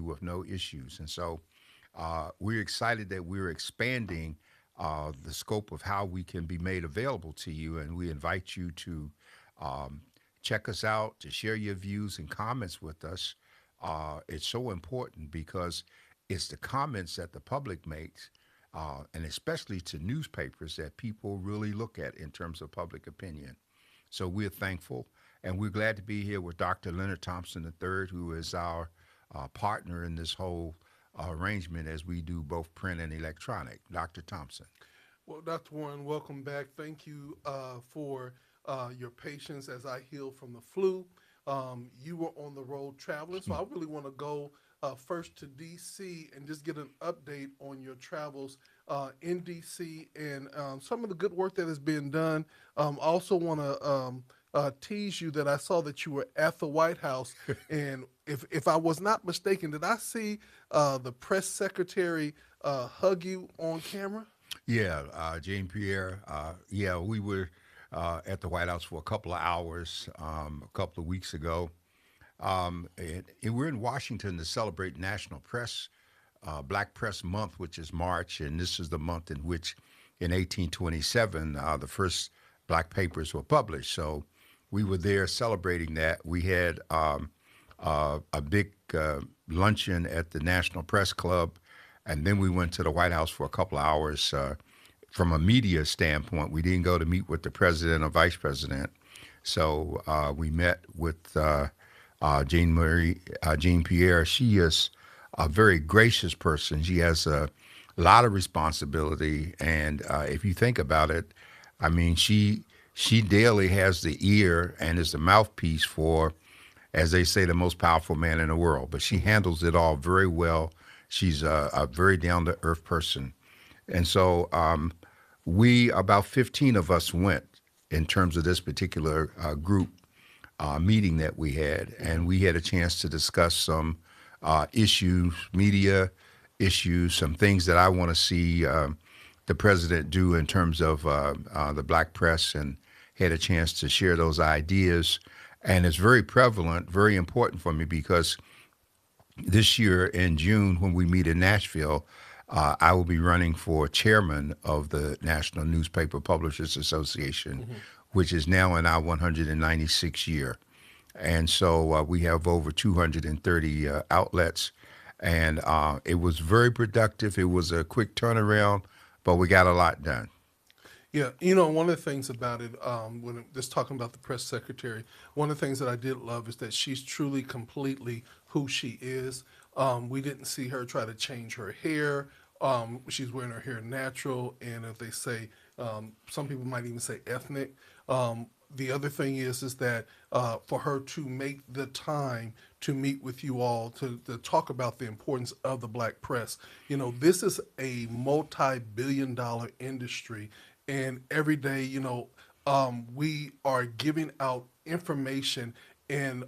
with no issues. And so we're excited that we're expanding the scope of how we can be made available to you. And we invite you to um, check us out, to share your views and comments with us. It's so important because it's the comments that the public makes, and especially to newspapers, that people really look at in terms of public opinion. So we're thankful, and we're glad to be here with Dr. Leonard Thompson III, who is our partner in this whole arrangement as we do both print and electronic. Dr. Thompson. Well, Dr. Warren, welcome back. Thank you for your patience as I healed from the flu. You were on the road traveling, so I really want to go first to D.C. and just get an update on your travels in D.C. and some of the good work that has been done. I also want to tease you that I saw that you were at the White House, and if I was not mistaken, did I see the press secretary hug you on camera? Yeah, Jean Pierre. Yeah, we were at the White House for a couple of hours a couple of weeks ago. And we're in Washington to celebrate National Press, Black Press Month, which is March, and this is the month in which, in 1827, the first black papers were published. So we were there celebrating that. We had a big luncheon at the National Press Club, and then we went to the White House for a couple of hours. From a media standpoint, we didn't go to meet with the president or vice president. So we met with Jean Pierre. She is a very gracious person. She has a lot of responsibility, and if you think about it, I mean, she daily has the ear and is the mouthpiece for, as they say, the most powerful man in the world. But she handles it all very well. She's a very down to earth person, and so we, about 15 of us, went in terms of this particular group meeting that we had, and we had a chance to discuss some issues, media issues, some things that I want to see the president do in terms of the black press, and had a chance to share those ideas. And it's very prevalent, very important for me, because this year in June, when we meet in Nashville, I will be running for chairman of the National Newspaper Publishers Association, which is now in our 196th year. And so we have over 230 outlets, and it was very productive. It was a quick turnaround, but we got a lot done. Yeah, one of the things about it, when just talking about the press secretary, one of the things that I did love is that she's truly, completely who she is. We didn't see her try to change her hair. She's wearing her hair natural, and if they say, some people might even say ethnic. The other thing is that for her to make the time to meet with you all to talk about the importance of the black press, this is a multi-billion-dollar industry, and every day, we are giving out information, and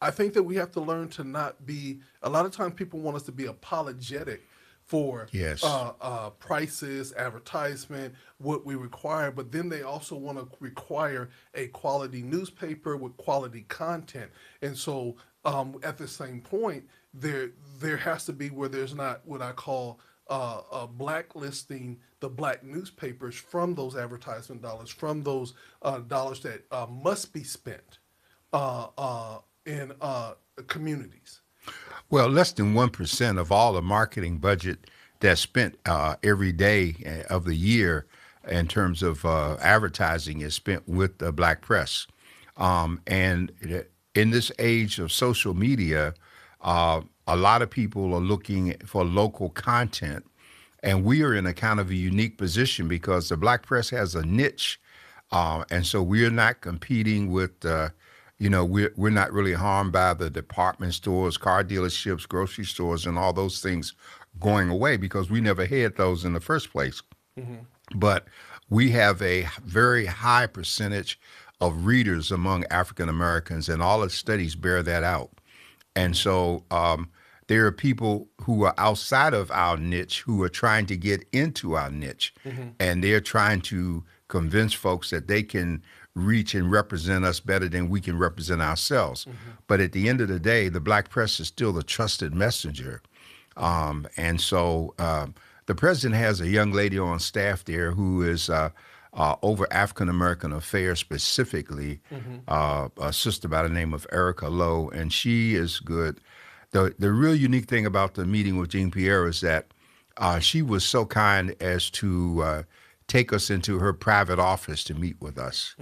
I think that we have to learn to not be. A lot of times, people want us to be apologetic for Yes. prices, advertisement, what we require, but then they also want to require a quality newspaper with quality content. And so at the same point, there has to be where there's not what I call blacklisting the black newspapers from those advertisement dollars, from those dollars that must be spent in communities. Well, less than 1% of all the marketing budget that's spent every day of the year in terms of advertising is spent with the black press. And in this age of social media, a lot of people are looking for local content. And we are in a kind of a unique position because the black press has a niche. And so we're not competing with we're not really harmed by the department stores, car dealerships, grocery stores, and all those things going away, because we never had those in the first place. But we have a very high percentage of readers among African Americans, and all the studies bear that out. And so there are people who are outside of our niche who are trying to get into our niche, and they're trying to convince folks that they can reach and represent us better than we can represent ourselves. But at the end of the day, the black press is still the trusted messenger. And so the president has a young lady on staff there who is over African American affairs specifically, a sister by the name of Erica Lowe, and she is good. The real unique thing about the meeting with Jean Pierre is that she was so kind as to take us into her private office to meet with us.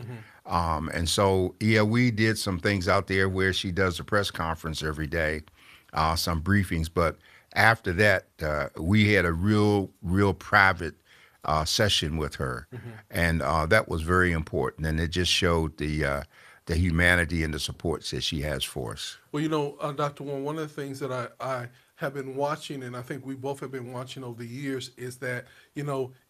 And so, yeah, we did some things out there where she does a press conference every day, some briefings. But after that, we had a real private session with her, and that was very important. And it just showed the humanity and the supports that she has for us. Well, Dr. Warren, one of the things that I have been watching, and I think we both have been watching over the years, is that,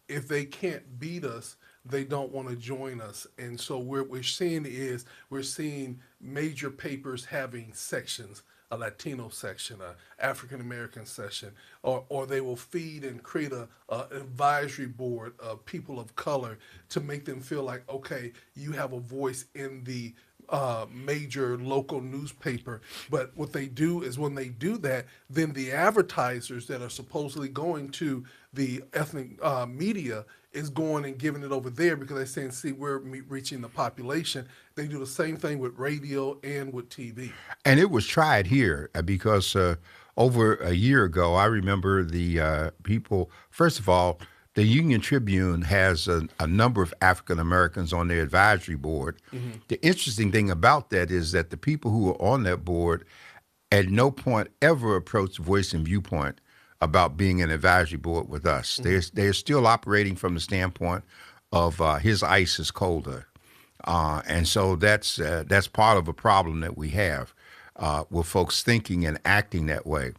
if they can't beat us, they don't want to join us. And so what we're seeing is we're seeing major papers having sections, a Latino section, a African American section, or they will feed and create a advisory board of people of color to make them feel like, okay, you have a voice in the major local newspaper. But what they do is when they do that, then the advertisers that are supposedly going to the ethnic media is going and giving it over there because they're saying, see, we're reaching the population. They do the same thing with radio and with TV. And it was tried here because over a year ago, I remember the people, first of all, the Union Tribune has a number of African Americans on their advisory board. The interesting thing about that is that the people who are on that board at no point ever approached Voice and Viewpoint about being an advisory board with us. They're still operating from the standpoint of his ice is colder. And so that's part of a problem that we have with folks thinking and acting that way.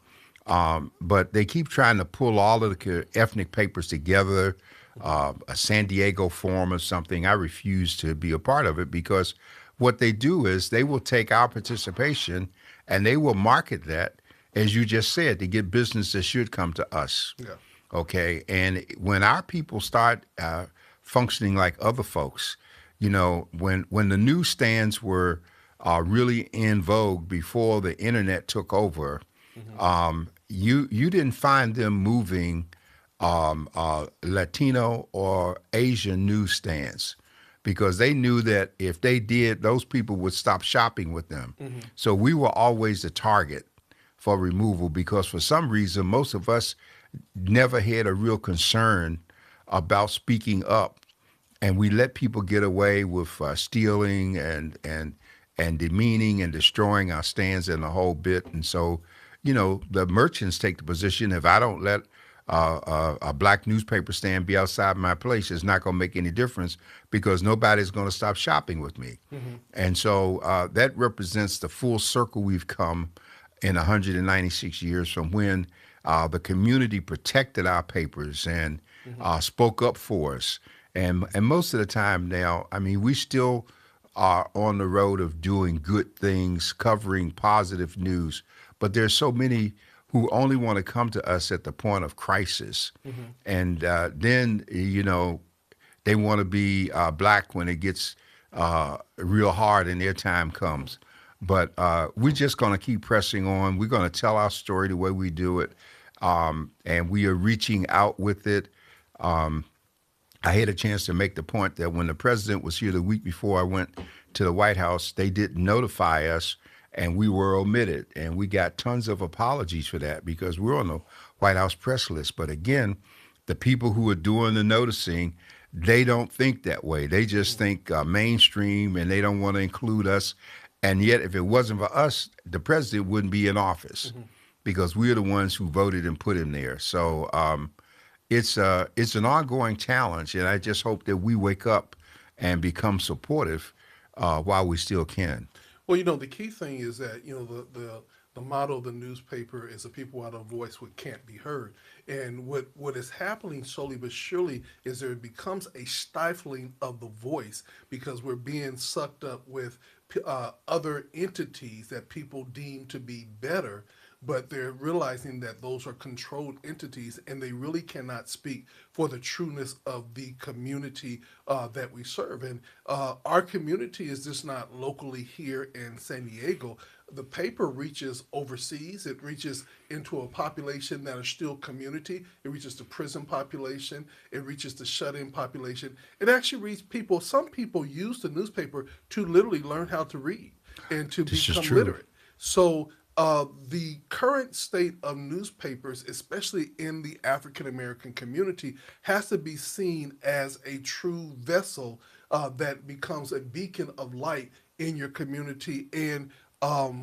But they keep trying to pull all of the ethnic papers together, a San Diego forum or something. I refuse to be a part of it because what they do is they will take our participation and they will market that, as you just said, to get business that should come to us. Yeah. Okay. And when our people start functioning like other folks, when the newsstands were really in vogue before the internet took over, you didn't find them moving Latino or Asian newsstands because they knew that if they did, those people would stop shopping with them. So we were always the target for removal because for some reason, most of us never had a real concern about speaking up. And we let people get away with stealing and demeaning and destroying our stands and the whole bit. And so, the merchants take the position, if I don't let a black newspaper stand be outside my place, it's not going to make any difference because nobody's going to stop shopping with me. And so that represents the full circle we've come in 196 years from when the community protected our papers and spoke up for us. And most of the time now, I mean, we still are on the road of doing good things, covering positive news. But there's so many who only want to come to us at the point of crisis. And then, they want to be black when it gets real hard and their time comes. But we're just going to keep pressing on. We're going to tell our story the way we do it. And we are reaching out with it. I had a chance to make the point that when the president was here the week before I went to the White House, they didn't notify us and we were omitted. And we got tons of apologies for that because we're on the White House press list. But again, the people who are doing the noticing, they don't think that way. They just think mainstream and they don't want to include us. And yet, if it wasn't for us, the president wouldn't be in office because we're the ones who voted and put him there. So it's an ongoing challenge, and I just hope that we wake up and become supportive while we still can. Well, the key thing is that, the motto of the newspaper is the people without a voice what can't be heard. And what is happening slowly but surely is there becomes a stifling of the voice because we're being sucked up with other entities that people deem to be better but they're realizing that those are controlled entities and they really cannot speak for the trueness of the community that we serve. And our community is just not locally here in San Diego. The paper reaches overseas. It reaches into a population that are still community. It reaches the prison population. It reaches the shut-in population. It actually reaches people. Some people use the newspaper to literally learn how to read and to This is become true. literate. So the current state of newspapers, especially in the African American community, has to be seen as a true vessel that becomes a beacon of light in your community. And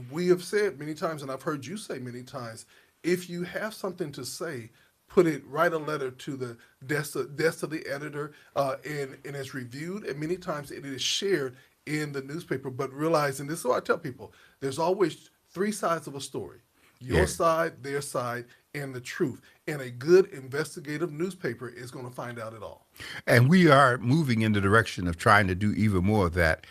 we have said many times, and I've heard you say many times, if you have something to say, write a letter to the desk of the editor, and it's reviewed, and many times it is shared in the newspaper. But realize, and this is what I tell people, there's always three sides of a story: your Yeah. side, their side, and the truth. And a good investigative newspaper is going to find out it all. And we are moving in the direction of trying to do even more of that.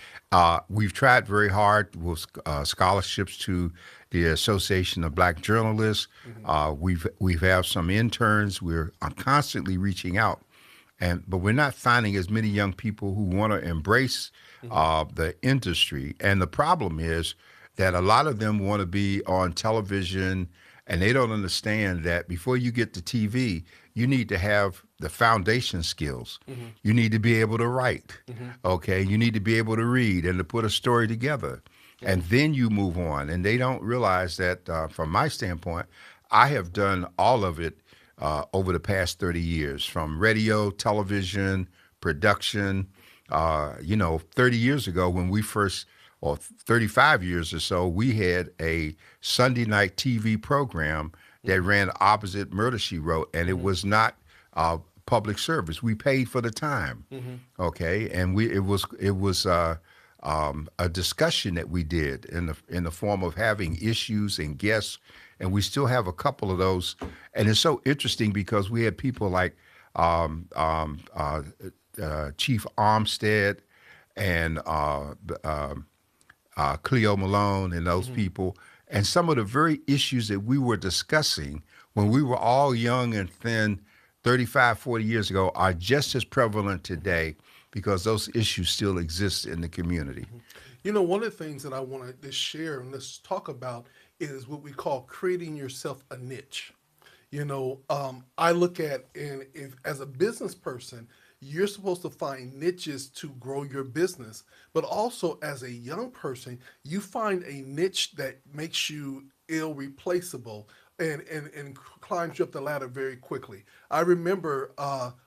We've tried very hard with scholarships to the Association of Black Journalists. We've have some interns. We're constantly reaching out, but we're not finding as many young people who want to embrace the industry. And the problem is that a lot of them want to be on television, and they don't understand that before you get to TV, you need to have the foundation skills. You need to be able to write, okay? You need to be able to read and to put a story together. And then you move on. And they don't realize that, from my standpoint, I have done all of it over the past 30 years, from radio, television, production. 30 years ago when we first, or 35 years or so, we had a Sunday night TV program that ran opposite Murder, She Wrote, and it was not public service. We paid for the time, okay, and it was a discussion that we did in the form of having issues and guests, and we still have a couple of those. And it's so interesting because we had people like Chief Armstead and Cleo Malone and those people, and some of the very issues that we were discussing when we were all young and thin 35, 40 years ago are just as prevalent today because those issues still exist in the community. You know, one of the things that I want to share and let's talk about is what we call creating yourself a niche. I look at, and if as a business person, you're supposed to find niches to grow your business, but also as a young person, you find a niche that makes you irreplaceable and climbs you up the ladder very quickly. I remember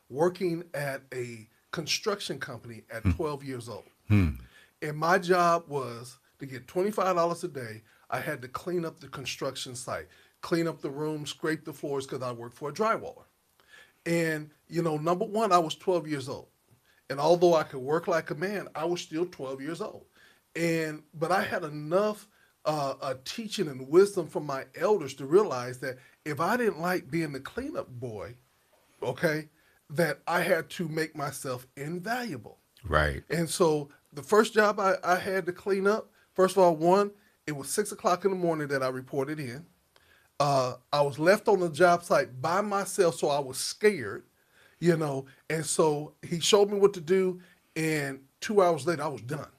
working at a construction company at 12 years old. And my job was to get $25 a day. I had to clean up the construction site, clean up the rooms, scrape the floors because I worked for a drywaller. And, number one, I was 12 years old. And although I could work like a man, I was still 12 years old. But I had enough teaching and wisdom from my elders to realize that if I didn't like being the cleanup boy, okay, that I had to make myself invaluable. Right. And so the first job I had to clean up, first of all, one, it was 6 o'clock in the morning that I reported in. I was left on the job site by myself, so I was scared, and so he showed me what to do, and 2 hours later, I was done.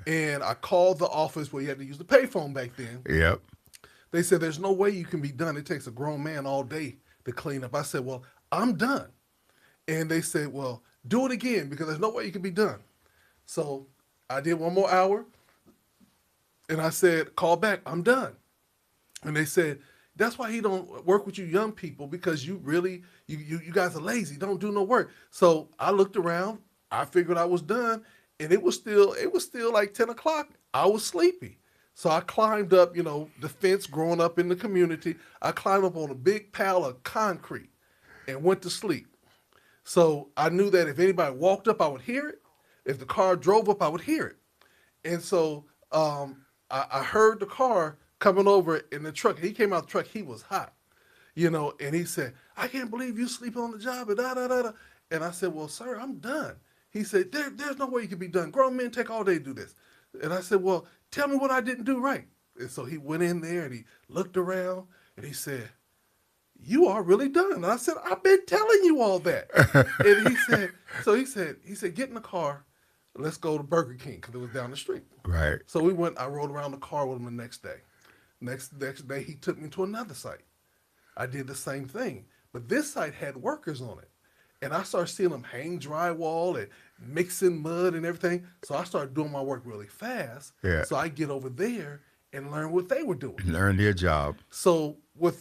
And I called the office where you had to use the payphone back then. Yep. They said, there's no way you can be done. It takes a grown man all day to clean up. I said, well, I'm done. And they said, well, do it again because there's no way you can be done. So I did one more hour, and I said, call back, I'm done. And they said, that's why he don't work with you young people because you really, you guys are lazy, don't do no work. So I looked around, I figured I was done, and it was still like 10 o'clock. I was sleepy. So I climbed up, the fence growing up in the community. I climbed up on a big pile of concrete and went to sleep. So I knew that if anybody walked up, I would hear it. If the car drove up, I would hear it. And so I heard the car coming over in the truck. He came out the truck. He was hot, and he said, I can't believe you sleeping on the job. And, da, da, da, da. And I said, well, sir, I'm done. He said, there's no way you can be done. Grown men take all day to do this. And I said, well, tell me what I didn't do right. And so he went in there and he looked around and he said, "You are really done." And I said, "I've been telling you all that." And he said, "Get in the car. Let's go to Burger King," because it was down the street. Right. So we went. I rode around the car with him the next day. Next day, he took me to another site. I did the same thing, but this site had workers on it, and I started seeing them hang drywall and mixing mud and everything. So I started doing my work really fast. Yeah. So I get over there and learn what they were doing. Learn their job. So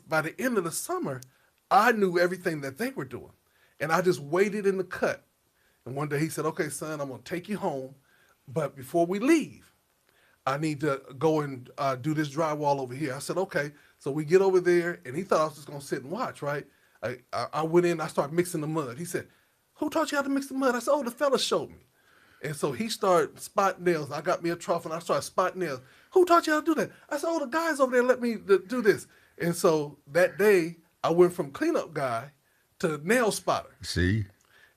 by the end of the summer, I knew everything that they were doing, and I just waited in the cut. And one day he said, "Okay, son, I'm gonna take you home, but before we leave, I need to go and do this drywall over here." I said, "Okay." So we get over there, and he thought I was just gonna sit and watch, right? I went in, I started mixing the mud. He said, "Who taught you how to mix the mud?" I said, "Oh, the fella showed me." And so he started spotting nails. I got me a trough and I started spotting nails. "Who taught you how to do that?" I said, "Oh, the guys over there let me do this." And so that day, I went from cleanup guy to nail spotter. See?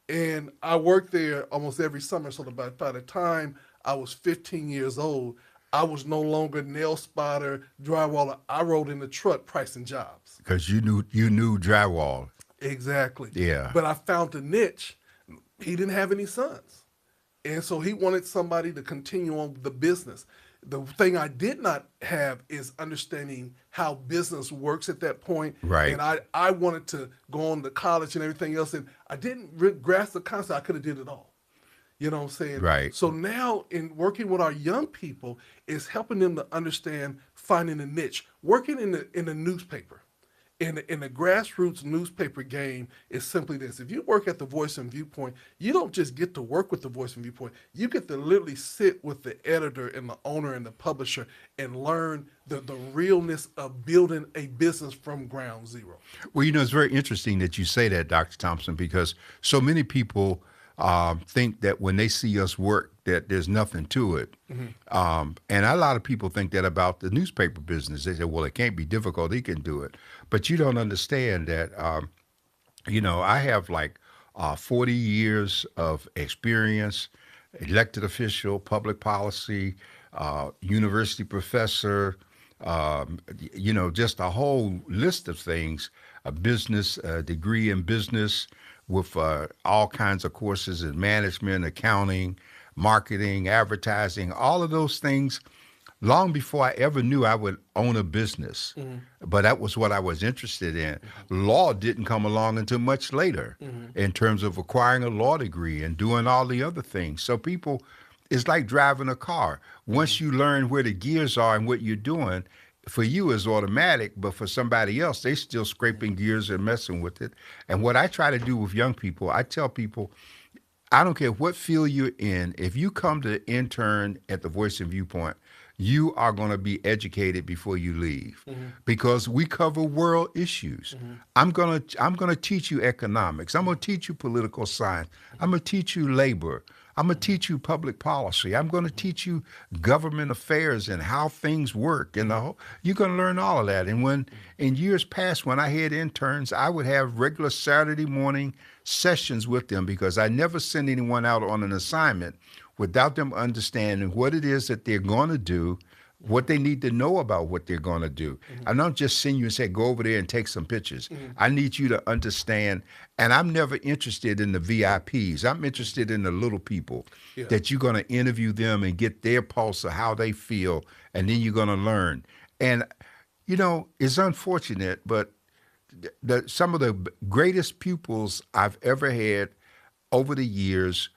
And I worked there almost every summer. So by the time I was 15 years old, I was no longer nail spotter, drywaller. I rode in the truck pricing jobs. Because you knew drywall. Exactly. Yeah. But I found a niche. He didn't have any sons. And so he wanted somebody to continue on the business. The thing I did not have is understanding how business works at that point. Right. And I wanted to go on to college and everything else. And I didn't grasp the concept. I could have did it all. You know what I'm saying? Right. So now in working with our young people is helping them to understand finding a niche. Working in the newspaper. In the grassroots newspaper game is simply this. If you work at the Voice and Viewpoint, you don't just get to work with the Voice and Viewpoint. You get to literally sit with the editor and the owner and the publisher and learn the realness of building a business from ground zero. Well, it's very interesting that you say that, Dr. Thompson, because so many people think that when they see us work, that there's nothing to it. And a lot of people think that about the newspaper business. They say, well, it can't be difficult. He can do it. But you don't understand that, I have like 40 years of experience, elected official, public policy, university professor, just a whole list of things, a business degree in business with all kinds of courses in management, accounting, marketing, advertising, all of those things long before I ever knew I would own a business. But that was what I was interested in. Law didn't come along until much later in terms of acquiring a law degree and doing all the other things. So people, it's like driving a car. Once you learn where the gears are and what you're doing, for you it's automatic, but for somebody else, they still scraping gears and messing with it. And what I try to do with young people, I tell people, I don't care what field you're in, if you come to intern at the Voice and Viewpoint, you are going to be educated before you leave because we cover world issues. I'm going to teach you economics. I'm going to teach you political science. I'm going to teach you labor. I'm going to teach you public policy. I'm going to teach you government affairs and how things work. And you're going to learn all of that. And when in years past, when I had interns, I would have regular Saturday morning sessions with them because I never sent anyone out on an assignment without them understanding what it is that they're going to do, what they need to know about what they're going to do. I don't just send you and say, go over there and take some pictures. I need you to understand. And I'm never interested in the VIPs. I'm interested in the little people that you're going to interview them and get their pulse of how they feel. And then you're going to learn. And, it's unfortunate, but some of the greatest pupils I've ever had over the years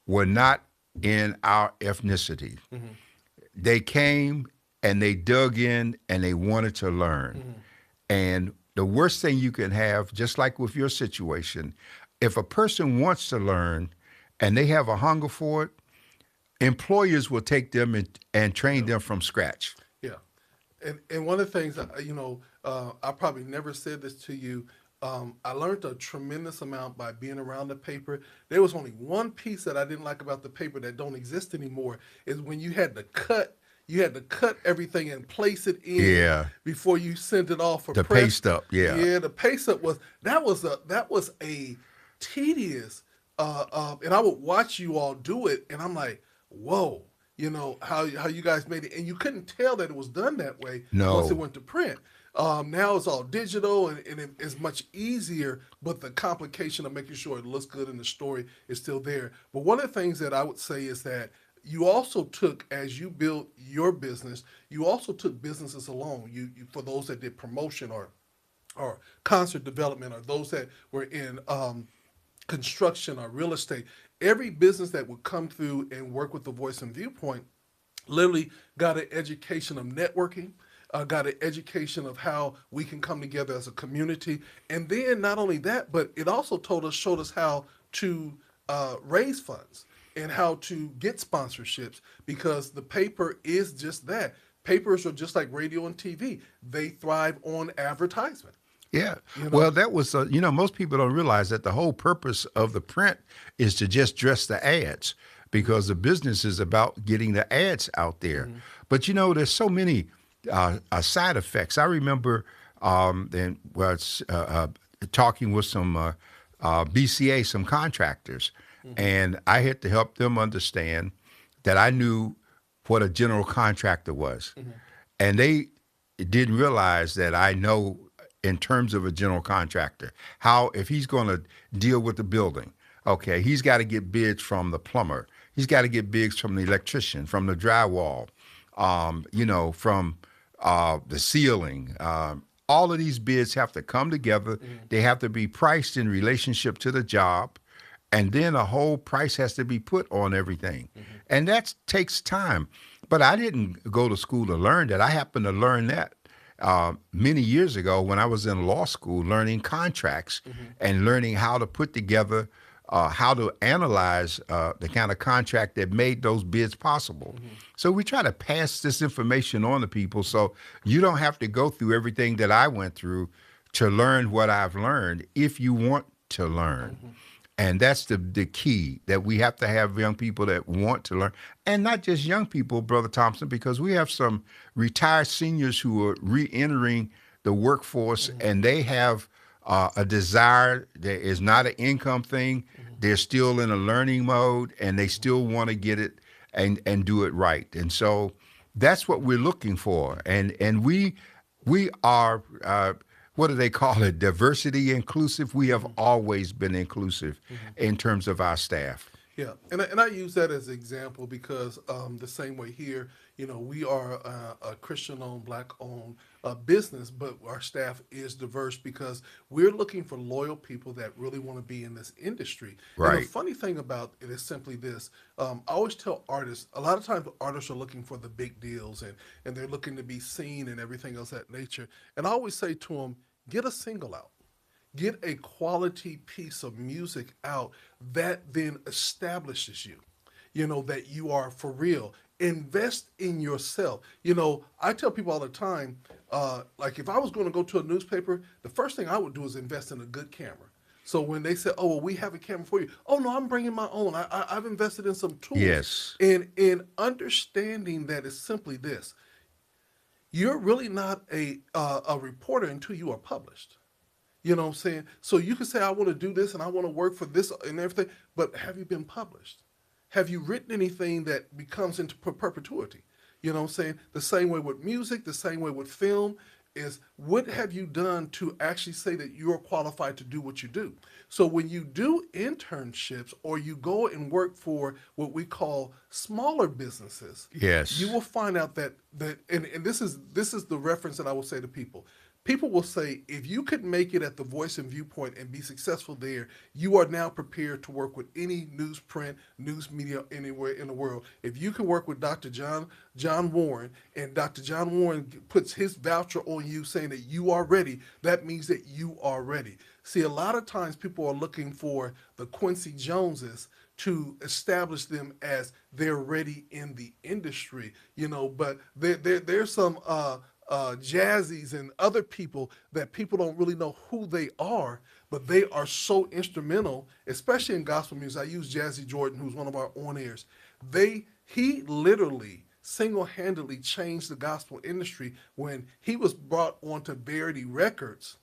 were not in our ethnicity. They came and they dug in and they wanted to learn. And the worst thing you can have, just like with your situation, if a person wants to learn and they have a hunger for it, employers will take them and train them from scratch. Yeah. And one of the things, I probably never said this to you. I learned a tremendous amount by being around the paper. There was only one piece that I didn't like about the paper that don't exist anymore is when you had to cut everything and place it in before you sent it off for the press. paste up. Yeah, the paste up was a tedious and I would watch you all do it and I'm like, whoa. how you guys made it, and you couldn't tell that it was done that way once it No. went to print. Now it's all digital, and it's much easier, but the complication of making sure it looks good and the story is still there. But one of the things that I would say is that you also took, as you built your business, you also took businesses along. You for those that did promotion or concert development, or those that were in construction or real estate. Every business that would come through and work with the Voice and Viewpoint literally got an education of networking, got an education of how we can come together as a community, and then not only that, but it also showed us how to raise funds and how to get sponsorships, because the paper is just that. Papers are just like radio and TV; they thrive on advertisement. Yeah. You Well, know. that was, most people don't realize that the whole purpose of the print is to just dress the ads because the business is about getting the ads out there. Mm-hmm. But, there's so many side effects. I remember talking with some BCA, some contractors, Mm-hmm. and I had to help them understand that I knew what a general contractor was. Mm-hmm. And they didn't realize that I know in terms of a general contractor how if he's going to deal with the building, okay, he's got to get bids from the plumber, he's got to get bids from the electrician, from the drywall, from the ceiling. All of these bids have to come together. Mm-hmm. They have to be priced in relationship to the job, and then a whole price has to be put on everything, Mm-hmm. and that takes time. But I didn't go to school to learn that. I happened to learn that many years ago when I was in law school, learning contracts Mm-hmm. and learning how to put together, how to analyze the kind of contract that made those bids possible. Mm-hmm. So we try to pass this information on to people so you don't have to go through everything that I went through to learn what I've learned if you want to learn. Mm-hmm. And that's the key, that we have to have young people that want to learn. And not just young people, Brother Thompson, because we have some retired seniors who are re-entering the workforce, Mm-hmm. and they have a desire. There is not an income thing. Mm-hmm. They're still in a learning mode, and they still want to get it and do it right. And so that's what we're looking for. And we are what do they call it? Diversity inclusive. We have always been inclusive Mm-hmm. in terms of our staff. Yeah, and I use that as an example because the same way here, we are a Christian-owned, Black-owned business, but our staff is diverse because we're looking for loyal people that really want to be in this industry. And the Right. funny thing about it is simply this: I always tell artists, a lot of times artists are looking for the big deals and they're looking to be seen and everything else of that nature. And I always say to them, get a single out, get a quality piece of music out that then establishes you, that you are for real. Invest in yourself. I tell people all the time, like if I was going to go to a newspaper, the first thing I would do is invest in a good camera. So when they say, "Oh, well, we have a camera for you," oh no, I'm bringing my own. I've invested in some tools, Yes. and in understanding that it's simply this: you're really not a reporter until you are published. You know what I'm saying? So you can say, I want to do this and I want to work for this and everything, but have you been published? Have you written anything that becomes into perpetuity? You know what I'm saying? The same way with music, the same way with film is what have you done to actually say that you're qualified to do what you do? So when you do internships or you go and work for what we call smaller businesses, Yes. you will find out and this is the reference that I will say to people. People will say, if you could make it at the Voice and Viewpoint and be successful there, you are now prepared to work with any newsprint, news media anywhere in the world. If you can work with Dr. John Warren, and Dr. John Warren puts his voucher on you saying that you are ready, that means that you are ready. See, a lot of times people are looking for the Quincy Joneses to establish them as they're ready in the industry, but there's some Jazzies and other people that people don't really know who they are, but they are so instrumental, especially in gospel music. I use Jazzy Jordan, who's one of our on airs. He literally single-handedly changed the gospel industry when he was brought onto Verity Records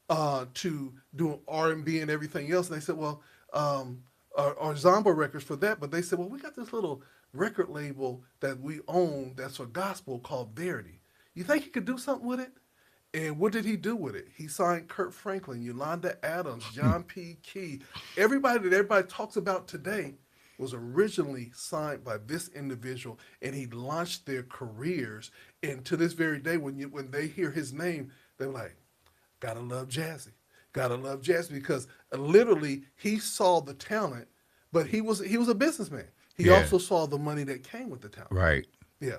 to do R&B and everything else. And they said, well, or Zomba Records for that, but they said, well, we got this little record label that we own that's for gospel called Verity. You think he could do something with it? And what did he do with it? He signed Kurt Franklin, Yolanda Adams, John P. Key. Everybody that everybody talks about today was originally signed by this individual, and he launched their careers. And to this very day, when they hear his name, they're like, "Gotta love Jazzy, gotta love Jazzy," because literally he saw the talent, but he was a businessman. He Yeah, also saw the money that came with the talent. right. Yeah,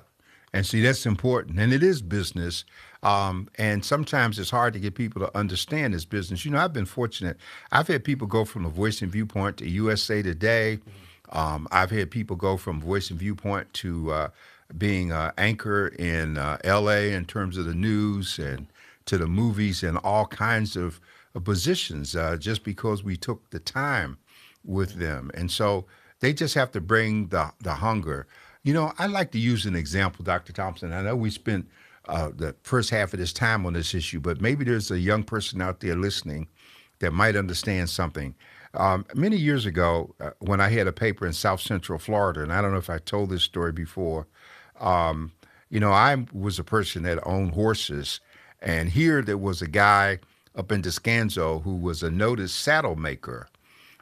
And see, that's important. And it is business. And sometimes it's hard to get people to understand this business. You know, I've been fortunate. I've had people go from the Voice and Viewpoint to USA Today. I've had people go from Voice and Viewpoint to being anchor in LA in terms of the news and to the movies and all kinds of positions just because we took the time with them. And so they just have to bring the hunger. You know, I like to use an example, Dr. Thompson. I know we spent the first half of this time on this issue, but maybe there's a young person out there listening that might understand something. Many years ago, when I had a paper in South Central Florida, and I don't know if I told this story before, um, you know, I was a person that owned horses, and here there was a guy up in Descanso who was a noted saddle maker,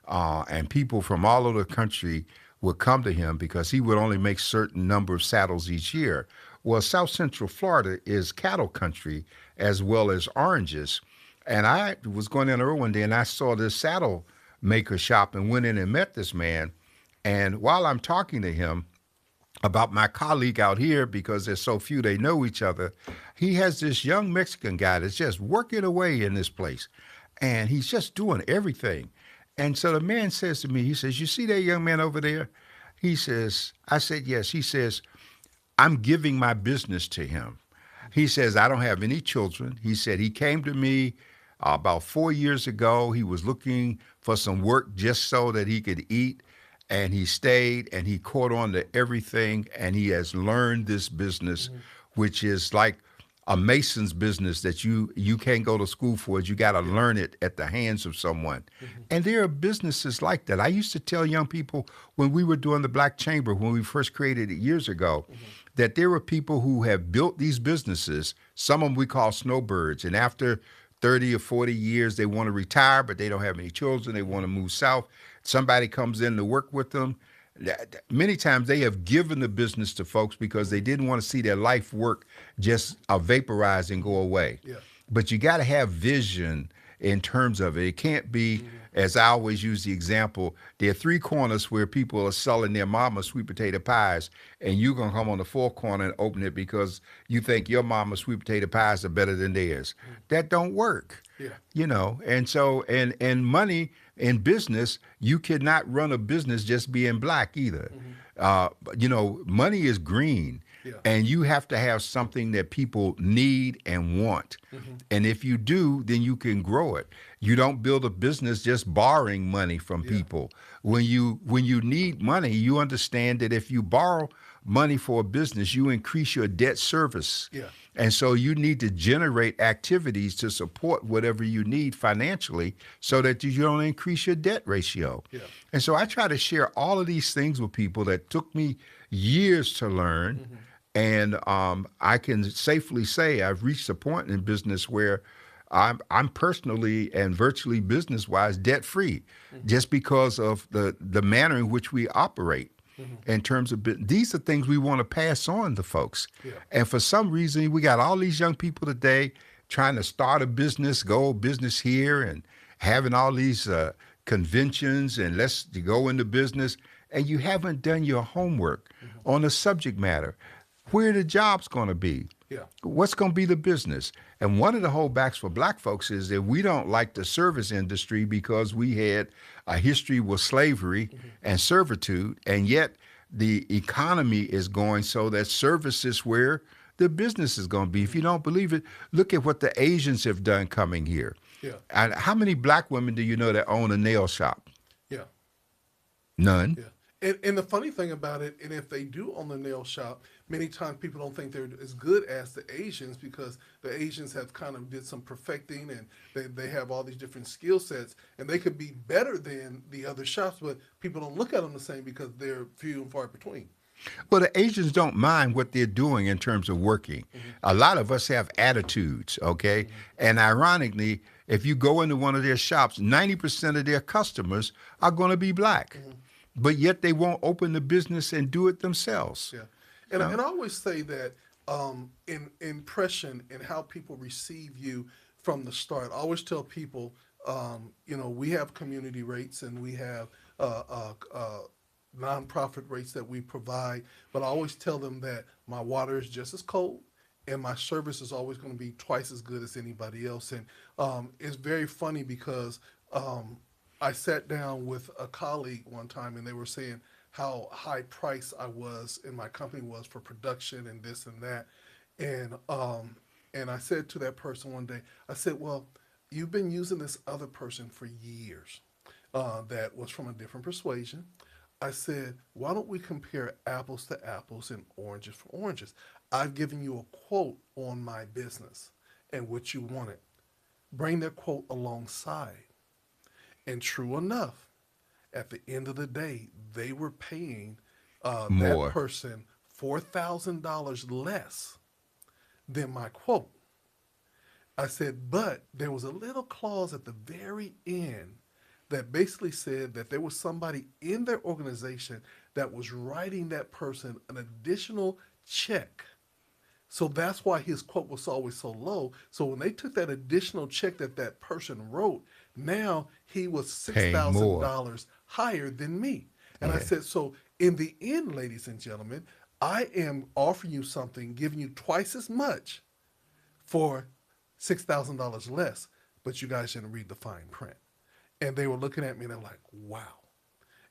and people from all over the country would come to him because he would only make certain number of saddles each year. Well, South Central Florida is cattle country as well as oranges. And I was going in there one day and I saw this saddle maker shop and went in and met this man. And while I'm talking to him about my colleague out here, because there's so few they know each other, he has this young Mexican guy that's just working away in this place. And he's just doing everything. And so the man says to me, he says, "You see that young man over there?" He says, I said, "Yes." He says, "I'm giving my business to him." He says, "I don't have any children." He said, "He came to me about 4 years ago. He was looking for some work just so that he could eat. And he stayed and he caught on to everything. And he has learned this business, which is like a mason's business that you can't go to school for it. You got to learn it at the hands of someone. And there are businesses like that. I used to tell young people when we were doing the Black Chamber, when we first created it years ago, that there were people who have built these businesses. Some of them we call snowbirds. And after 30 or 40 years, they want to retire, but they don't have any children. They want to move south. Somebody comes in to work with them. Many times they have given the business to folks because they didn't want to see their life work just vaporize and go away. yeah, But you got to have vision in terms of it. It can't be, as I always use the example, there are three corners where people are selling their mama sweet potato pies, and you're going to come on the fourth corner and open it because you think your mama's sweet potato pies are better than theirs. That don't work. yeah, You know, and so and money in business, you cannot run a business just being black either. You know, money is green, yeah, and you have to have something that people need and want. And if you do, then you can grow it. You don't build a business just borrowing money from yeah, people. When you need money, you understand that if you borrow money for a business, you increase your debt service. yeah, And so you need to generate activities to support whatever you need financially so that you don't increase your debt ratio. yeah, And so I try to share all of these things with people that took me years to learn. And I can safely say I've reached a point in business where I'm personally and virtually business-wise debt-free just because of the manner in which we operate in terms of these are things we want to pass on to folks. yeah, And for some reason, we got all these young people today trying to start a business, go business here, and having all these conventions and let's go into business, and you haven't done your homework on the subject matter. Where are the jobs going to be? yeah, What's going to be the business? And one of the holdbacks for black folks is that we don't like the service industry because we had a history with slavery and servitude, and yet the economy is going so that service is where the business is going to be. If you don't believe it, look at what the Asians have done coming here. yeah, And how many black women do you know that own a nail shop? yeah. None. Yeah. And the funny thing about it, and if they do own the nail shop, many times people don't think they're as good as the Asians because the Asians have kind of did some perfecting and they have all these different skill sets and they could be better than the other shops, but people don't look at them the same because they're few and far between. Well, the Asians don't mind what they're doing in terms of working. Hmm. A lot of us have attitudes, okay? Hmm. And ironically, if you go into one of their shops, 90% of their customers are going to be black. Hmm. But yet they won't open the business and do it themselves. Yeah, You and know? I always say that in impression and how people receive you from the start. I always tell people, we have community rates and we have nonprofit rates that we provide, but I always tell them that my water is just as cold. And my service is always going to be twice as good as anybody else. And it's very funny because I sat down with a colleague one time and they were saying how high price I was and my company was for production and this and that. And I said to that person one day, I said, well, you've been using this other person for years that was from a different persuasion. I said, why don't we compare apples to apples and oranges for oranges? I've given you a quote on my business and what you wanted. Bring that quote alongside. And true enough, at the end of the day, they were paying that More. person $4,000 less than my quote. I said, but there was a little clause at the very end that basically said that there was somebody in their organization that was writing that person an additional check. So that's why his quote was always so low. So when they took that additional check that that person wrote, now he was Paying more. $6,000 higher than me. And I Yeah. said, so in the end, ladies and gentlemen, I am offering you something, giving you twice as much for $6,000 less, but you guys didn't read the fine print. And they were looking at me and they're like, wow.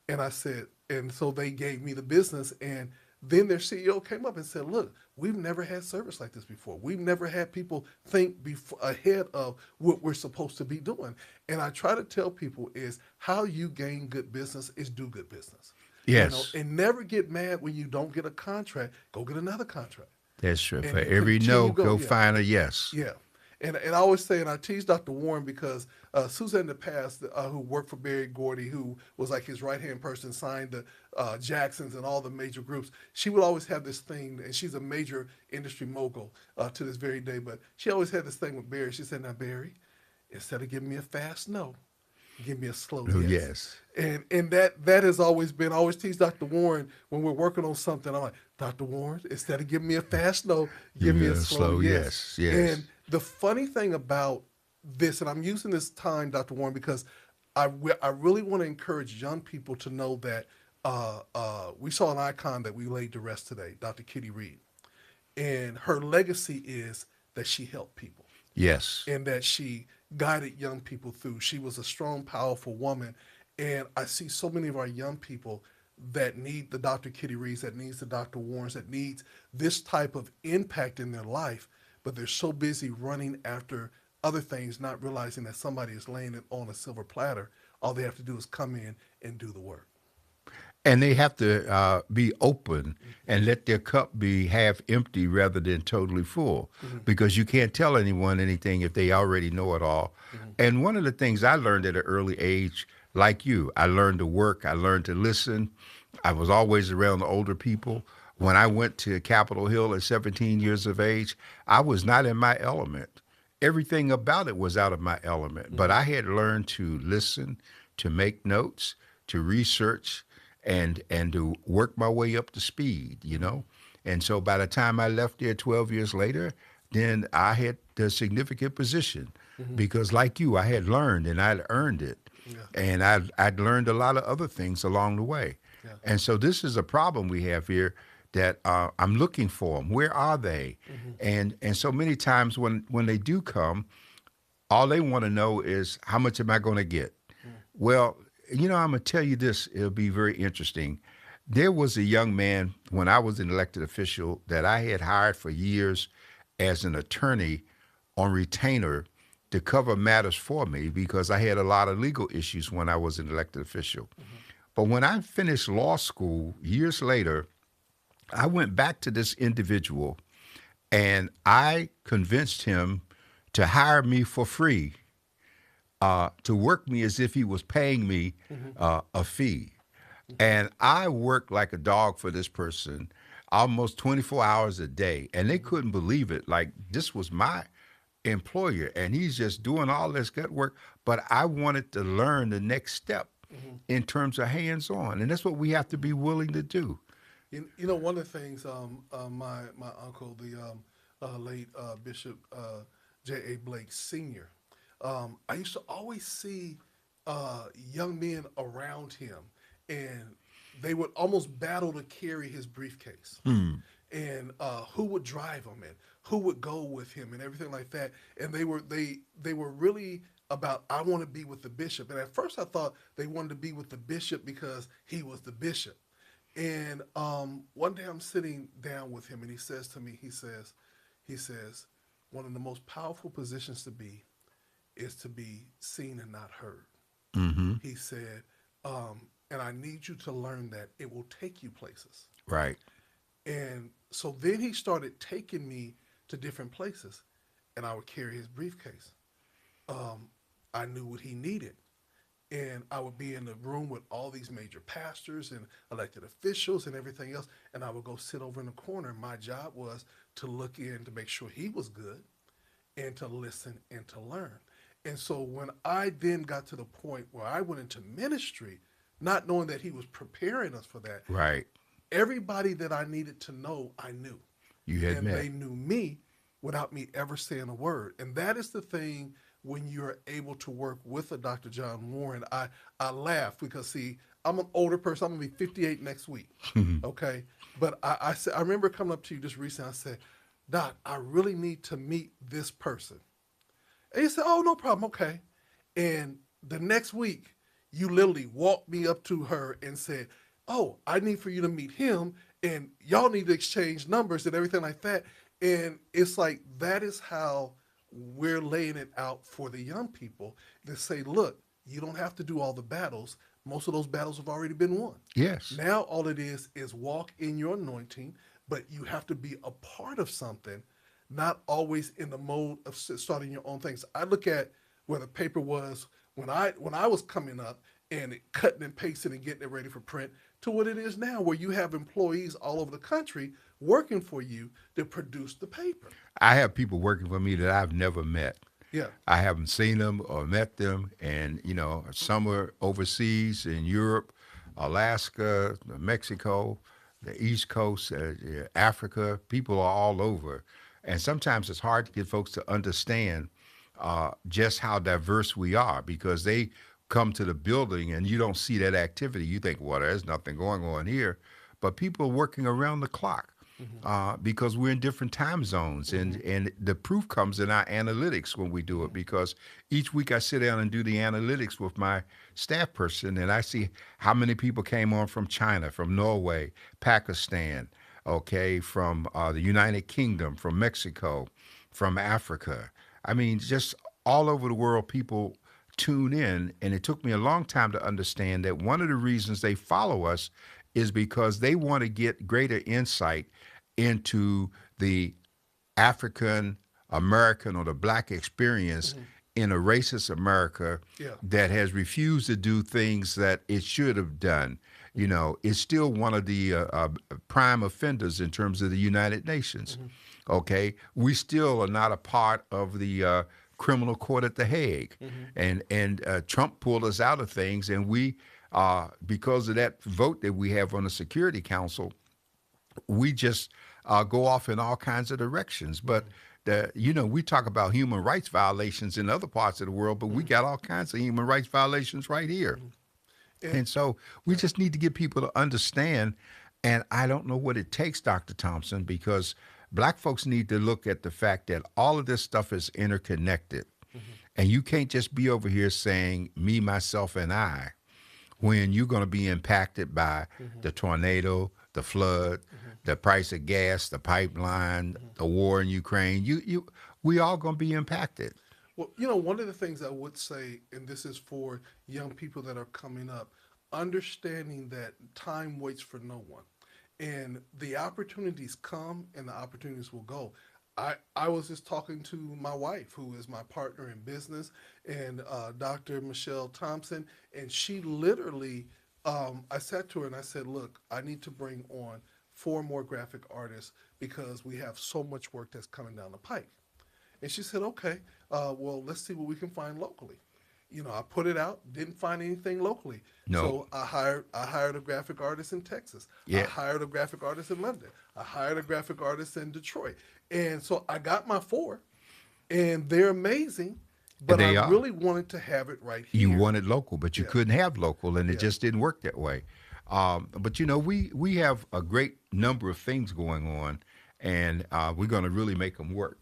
And I said, and so they gave me the business. And then their CEO came up and said, look, we've never had service like this before. We've never had people think ahead of what we're supposed to be doing. And I try to tell people is how you gain good business is do good business. Yes, And never get mad when you don't get a contract. Go get another contract that's true. For and every continue no, go. go Yeah. find a yes. Yeah. And I always say, and I tease Dr. Warren because Susan in the past, who worked for Barry Gordy, who was like his right hand person, signed the Jacksons and all the major groups. She would always have this thing, and she's a major industry mogul to this very day. But she always had this thing with Barry. She said, "Now Barry, instead of giving me a fast no, give me a slow Oh, yes." yes. And that has always been. I always tease Dr. Warren when we're working on something. I'm like, Dr. Warren, instead of giving me a fast no, Give give me me a a slow slow yes. yes. Yes. And the funny thing about this, and I'm using this time, Dr. Warren, because I really want to encourage young people to know that we saw an icon that we laid to rest today, Dr. Kitty Reed, and her legacy is that she helped people Yes. and that she guided young people through. She was a strong, powerful woman. And I see so many of our young people that need the Dr. Kitty Reeves, that needs the Dr. Warrens, that needs this type of impact in their life, but they're so busy running after other things, not realizing that somebody is laying it on a silver platter. All they have to do is come in and do the work. And they have to be open and let their cup be half empty rather than totally full, Mm-hmm. because you can't tell anyone anything if they already know it all. Mm-hmm. And one of the things I learned at an early age, like you, I learned to work, I learned to listen. I was always around the older people. When I went to Capitol Hill at 17 years of age, I was not in my element. Everything about it was out of my element, but Mm-hmm. I had learned to listen, to make notes, to research, and to work my way up to speed, you know. And so by the time I left there 12 years later, then I had the significant position Mm-hmm. because, like you, I had learned and I'd earned it, Yeah. and I'd learned a lot of other things along the way. Yeah. And so this is a problem we have here that I'm looking for them. Where are they? Mm-hmm. And so many times when they do come, all they want to know is how much am I going to get? Well, you know, I'm going to tell you this. It'll be very interesting. There was a young man when I was an elected official that I had hired for years as an attorney on retainer to cover matters for me because I had a lot of legal issues when I was an elected official. Mm-hmm. But when I finished law school years later, I went back to this individual and I convinced him to hire me for free, to work me as if he was paying me Mm-hmm. a fee. And I worked like a dog for this person almost 24 hours a day. And they couldn't believe it. Like, this was my employer, and he's just doing all this gut work. But I wanted to learn the next step Hmm. in terms of hands on. And that's what we have to be willing to do. You know, one of the things my uncle, the late Bishop J.A. Blake Sr., I used to always see young men around him, and they would almost battle to carry his briefcase. And who would drive him and who would go with him and everything like that. And they were really about, I want to be with the bishop. And at first I thought they wanted to be with the bishop because he was the bishop. And one day I'm sitting down with him, and he says to me, he says, one of the most powerful positions to be is to be seen and not heard. Mm-hmm. He said, and I need you to learn that it will take you places. Right. And so then he started taking me to different places, and I would carry his briefcase. I knew what he needed. And I would be in the room with all these major pastors and elected officials and everything else. And I would go sit over in the corner. My job was to look in to make sure he was good and to listen and to learn. And so when I then got to the point where I went into ministry, not knowing that he was preparing us for that, Right. everybody that I needed to know, I knew. You had And met. they knew me without me ever saying a word. And that is the thing when you're able to work with a Dr. John Warren. I laugh because, see, I'm an older person. I'm going to be 58 next week. Okay. But I remember coming up to you just recently. I said, Doc, I really need to meet this person. And he said, oh, no problem. Okay. And the next week, you literally walked me up to her and said, oh, I need for you to meet him, and y'all need to exchange numbers and everything like that. And it's like, that is how we're laying it out for the young people to say, look, you don't have to do all the battles. Most of those battles have already been won. Yes. Now, all it is walk in your anointing, but you have to be a part of something, not always in the mode of starting your own things. I look at where the paper was when I was coming up and cutting and pasting and getting it ready for print to what it is now, where you have employees all over the country working for you to produce the paper. I have people working for me that I've never met. Yeah. I haven't seen them or met them, and some are overseas in Europe, Alaska, Mexico, the East Coast, yeah, Africa. People are all over, and sometimes it's hard to get folks to understand just how diverse we are because they come to the building and you don't see that activity. You think, well, there's nothing going on here, but people are working around the clock Mm-hmm. because we're in different time zones, and Mm-hmm. the proof comes in our analytics when we do it. Because each week I sit down and do the analytics with my staff person, and I see how many people came on from China, from Norway, Pakistan, okay, from the United Kingdom, from Mexico, from Africa. I mean, just all over the world, people tune in, and it took me a long time to understand that one of the reasons they follow us is because they want to get greater insight into the African American or the black experience Mm-hmm. in a racist America Yeah. that has refused to do things that it should have done. It's still one of the prime offenders in terms of the United Nations. Mm-hmm. Okay, we still are not a part of the criminal court at The Hague, Mm-hmm. and Trump pulled us out of things, and we, because of that vote that we have on the Security Council, we just go off in all kinds of directions. But Mm-hmm. we talk about human rights violations in other parts of the world, but we Mm-hmm. got all kinds of human rights violations right here. Mm-hmm. And And so we yeah. just need to get people to understand. And I don't know what it takes, Dr. Thompson, because black folks need to look at the fact that all of this stuff is interconnected. Mm-hmm. And you can't just be over here saying me, myself, and I when you're going to be impacted by Mm-hmm. the tornado, the flood, Mm-hmm. the price of gas, the pipeline, Mm-hmm. the war in Ukraine. We all going to be impacted. Well, one of the things I would say, and this is for young people that are coming up, understanding that time waits for no one. And the opportunities come and the opportunities will go. I was just talking to my wife, who is my partner in business, and Dr. Michelle Thompson, and she literally I said to her and I said, look, I need to bring on four more graphic artists because we have so much work that's coming down the pike. And she said, okay, well, let's see what we can find locally. I put it out, didn't find anything locally. No. So I hired a graphic artist in Texas. I Yeah. hired a graphic artist in London. I hired a graphic artist in Detroit. And so I got my four, and they're amazing, And but I they are. really wanted to have it right You here. wanted local, but you Yeah. couldn't have local, and it Yeah. just didn't work that way. But we have a great number of things going on, and we're going to really make them work.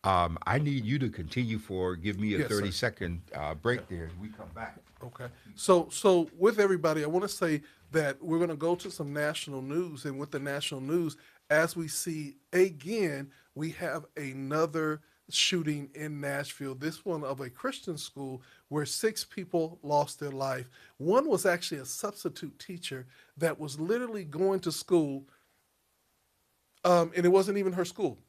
I need you to continue for give me a Yes, sir. 30-second Yeah. break there. We come back. Okay. So with everybody, I want to say that we're going to go to some national news, and with the national news, as we see again, we have another shooting in Nashville. This one of a Christian school where six people lost their life. One was actually a substitute teacher that was literally going to school, and it wasn't even her school,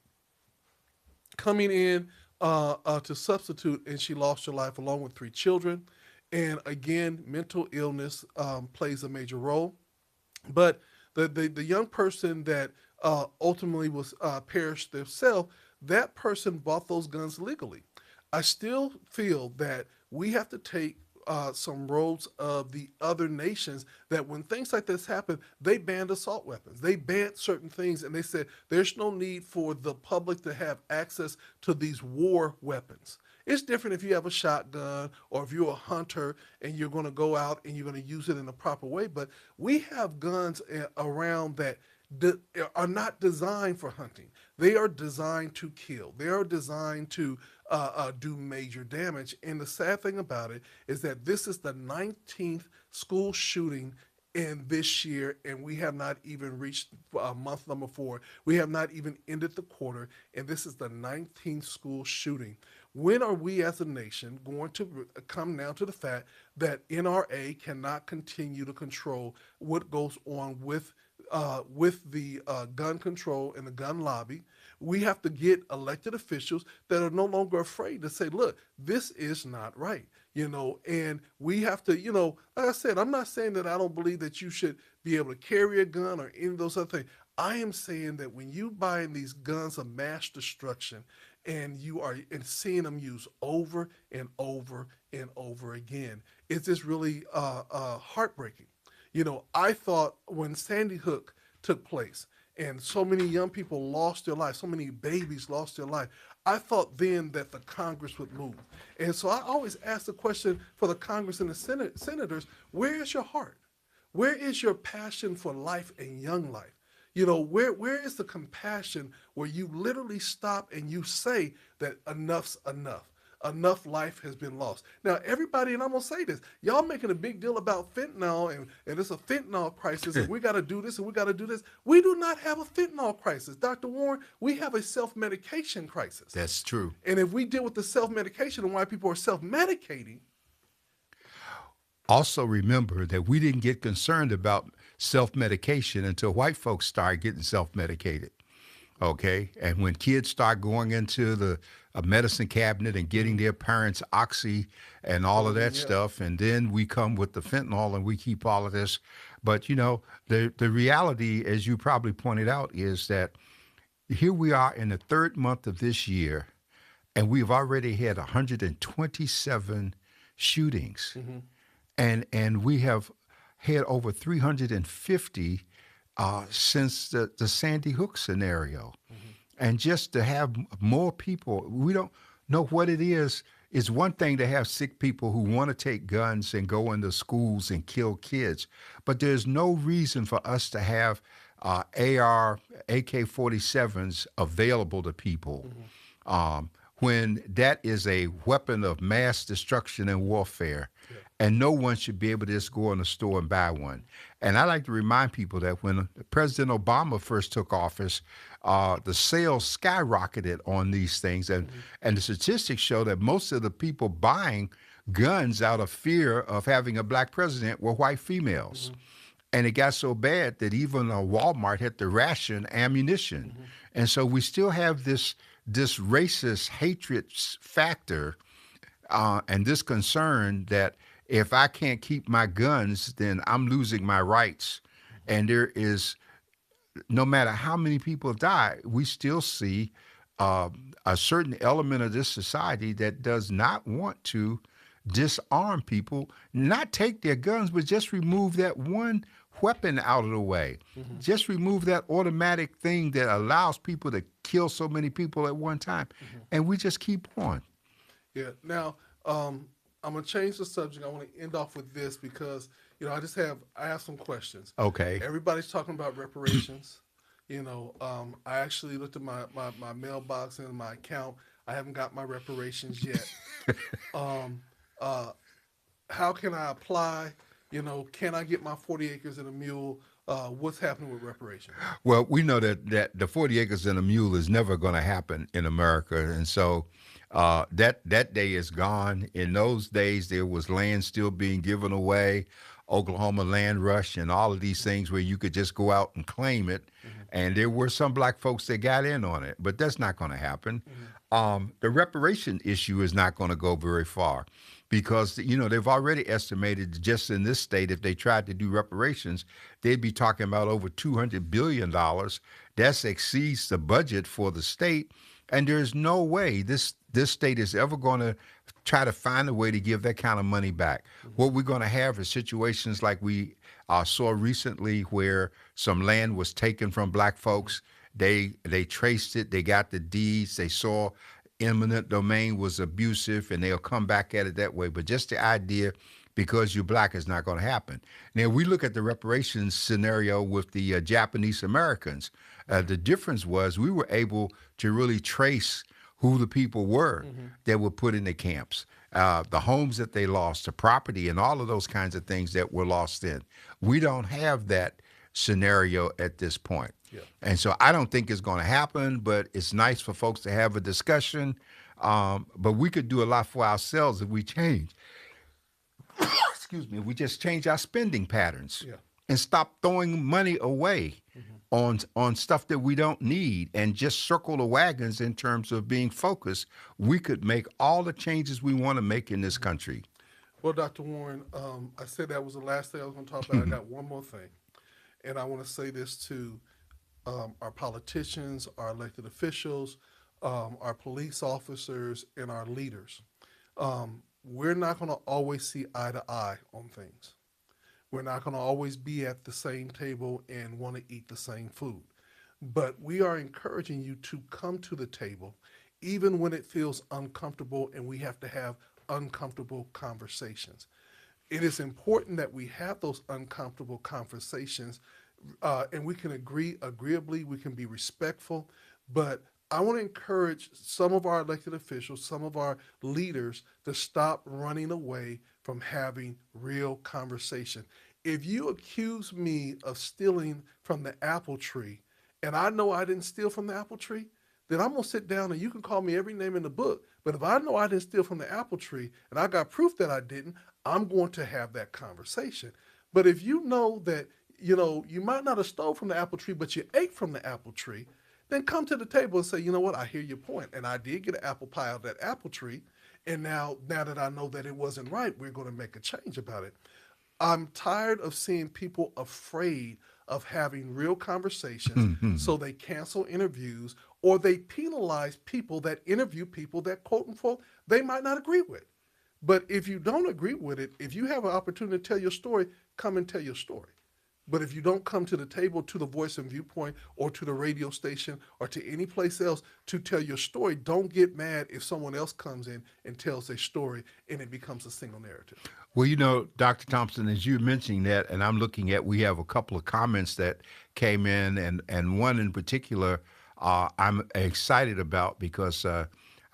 coming in to substitute, and she lost her life along with three children. And again, mental illness plays a major role. But the young person that ultimately was perished themselves, that person bought those guns legally. I still feel that we have to take some roads of the other nations that when things like this happen, they banned assault weapons. They banned certain things, and they said there's no need for the public to have access to these war weapons. It's different if you have a shotgun or if you're a hunter and you're going to go out and you're going to use it in a proper way. But we have guns around that are not designed for hunting. They are designed to kill. They are designed to do major damage. And the sad thing about it is that this is the 19th school shooting in this year, and we have not even reached month number 4. We have not even ended the quarter, and this is the 19th school shooting. When are we as a nation going to come down to the fact that NRA cannot continue to control what goes on with the gun control and the gun lobby? We have to get elected officials that are no longer afraid to say, look, this is not right. And we have to, like I said, I'm not saying that I don't believe that you should be able to carry a gun or any of those other things. I am saying that when you buying these guns of mass destruction and you are and seeing them used over and over and over again, it's just really heartbreaking. I thought when Sandy Hook took place and so many young people lost their life, so many babies lost their life, I thought then that the Congress would move. And so I always ask the question for the Congress and the senators, where is your heart? Where is your passion for life and young life? Where is the compassion where you literally stop and you say that enough's enough? Enough life has been lost. Now, everybody, and I'm going to say this, y'all making a big deal about fentanyl and it's a fentanyl crisis and we got to do this and we got to do this. We do not have a fentanyl crisis. Dr. Warren, we have a self-medication crisis. That's true. And if we deal with the self-medication and why people are self-medicating. Also, remember that we didn't get concerned about self-medication until white folks started getting self-medicated. Okay, and when kids start going into the medicine cabinet and getting their parents oxy and all of that Yeah. stuff, and then we come with the fentanyl and we keep all of this. But the reality, as you probably pointed out, is that here we are in the third month of this year, and we've already had 127 shootings, and we have had over 350 since the Sandy Hook scenario. And just to have more people, we don't know what it is. It's one thing to have sick people who want to take guns and go into schools and kill kids, but there's no reason for us to have AK-47s available to people when that is a weapon of mass destruction and warfare. Yeah. And no one should be able to just go in the store and buy one. And I like to remind people that when President Obama first took office, the sales skyrocketed on these things. And the statistics show that most of the people buying guns out of fear of having a black president were white females. And it got so bad that even Walmart had to ration ammunition. And so we still have this racist hatred factor and this concern that If I can't keep my guns, then I'm losing my rights. And there is, no matter how many people die, we still see a certain element of this society that does not want to disarm people, not take their guns, but just remove that one weapon out of the way. Mm-hmm. Just remove that automatic thing that allows people to kill so many people at one time. Mm-hmm. And we just keep on. Yeah. Now, I'm gonna change the subject. I want to end off with this because I have some questions. Okay. Everybody's talking about reparations. I actually looked at my mailbox and my account. I haven't got my reparations yet. Um, uh, how can I apply? Can I get my 40 acres and a mule? What's happening with reparations? Well, we know that the 40 acres and a mule is never going to happen in America, and so that day is gone. In those days, there was land still being given away, Oklahoma land rush, and all of these things where you could just go out and claim it. Mm-hmm. And there were some black folks that got in on it, but that's not going to happen. Mm-hmm. The reparation issue is not going to go very far because they've already estimated just in this state, if they tried to do reparations, they'd be talking about over $200 billion. That exceeds the budget for the state, and there's no way this state is ever going to try to find a way to give that kind of money back. Mm-hmm. What we're going to have is situations like we saw recently, where some land was taken from black folks. They traced it. They got the deeds. They saw eminent domain was abusive, and they'll come back at it that way. But just the idea, because you're black, is not going to happen. Now, we look at the reparations scenario with the Japanese Americans. The difference was we were able to really trace who the people were Mm-hmm. that were put in the camps, the homes that they lost, the property, and all of those kinds of things that were lost in. We don't have that scenario at this point. Yeah. And so I don't think it's going to happen, but it's nice for folks to have a discussion. But we could do a lot for ourselves if we change. Excuse me, if we just change our spending patterns Yeah. and stop throwing money away on stuff that we don't need and just circle the wagons in terms of being focused, we could make all the changes we want to make in this country. Well, Dr. Warren, I said that was the last thing I was going to talk about. I got one more thing, and I want to say this to our politicians, our elected officials, our police officers, and our leaders. We're not going to always see eye to eye on things. We're not going to always be at the same table and want to eat the same food. But we are encouraging you to come to the table, even when it feels uncomfortable and we have to have uncomfortable conversations. It is important that we have those uncomfortable conversations, and we can agree agreeably, we can be respectful, but I want to encourage some of our elected officials, some of our leaders to stop running away from having real conversation. If you accuse me of stealing from the apple tree, and I know I didn't steal from the apple tree, then I'm going to sit down and you can call me every name in the book. But if I know I didn't steal from the apple tree and I got proof that I didn't, I'm going to have that conversation. But if you know that, you might not have stole from the apple tree, but you ate from the apple tree, then come to the table and say, you know what, I hear your point. And I did get an apple pie out of that apple tree. And now that I know that it wasn't right, we're going to make a change about it. I'm tired of seeing people afraid of having real conversations, so they cancel interviews or they penalize people that interview people that, quote unquote, they might not agree with. But if you don't agree with it, if you have an opportunity to tell your story, come and tell your story. But if you don't come to the table, to the Voice and Viewpoint, or to the radio station, or to any place else to tell your story, don't get mad if someone else comes in and tells their story and it becomes a single narrative. Well, Dr. Thompson, as you're mentioning that, and I'm looking at, we have a couple of comments that came in, and one in particular I'm excited about because I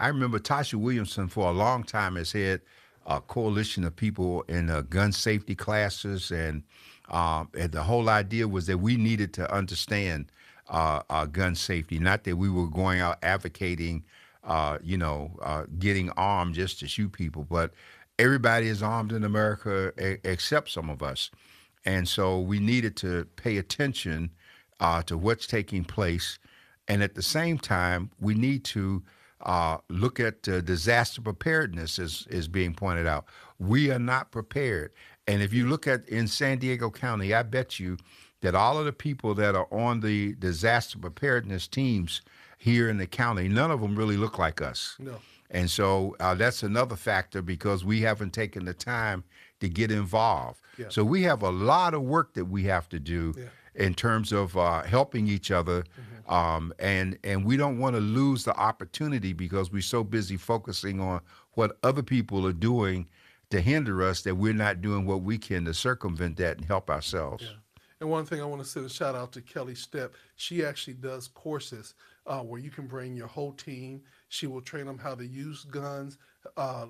remember Tasha Williamson for a long time has had a coalition of people in gun safety classes, and the whole idea was that we needed to understand gun safety, not that we were going out advocating, getting armed just to shoot people, but everybody is armed in America except some of us. And so we needed to pay attention to what's taking place. And at the same time, we need to Look at disaster preparedness is being pointed out. We are not prepared. And if you look at in San Diego County, I bet you that all of the people that are on the disaster preparedness teams here in the county, none of them really look like us. No. And so that's another factor because we haven't taken the time to get involved. Yeah. So we have a lot of work that we have to do Yeah. in terms of helping each other, and we don't want to lose the opportunity because we're so busy focusing on what other people are doing to hinder us that we're not doing what we can to circumvent that and help Yeah. ourselves. And one thing I want to send a shout out to Kelly Stepp. She actually does courses where you can bring your whole team. She will train them how to use guns,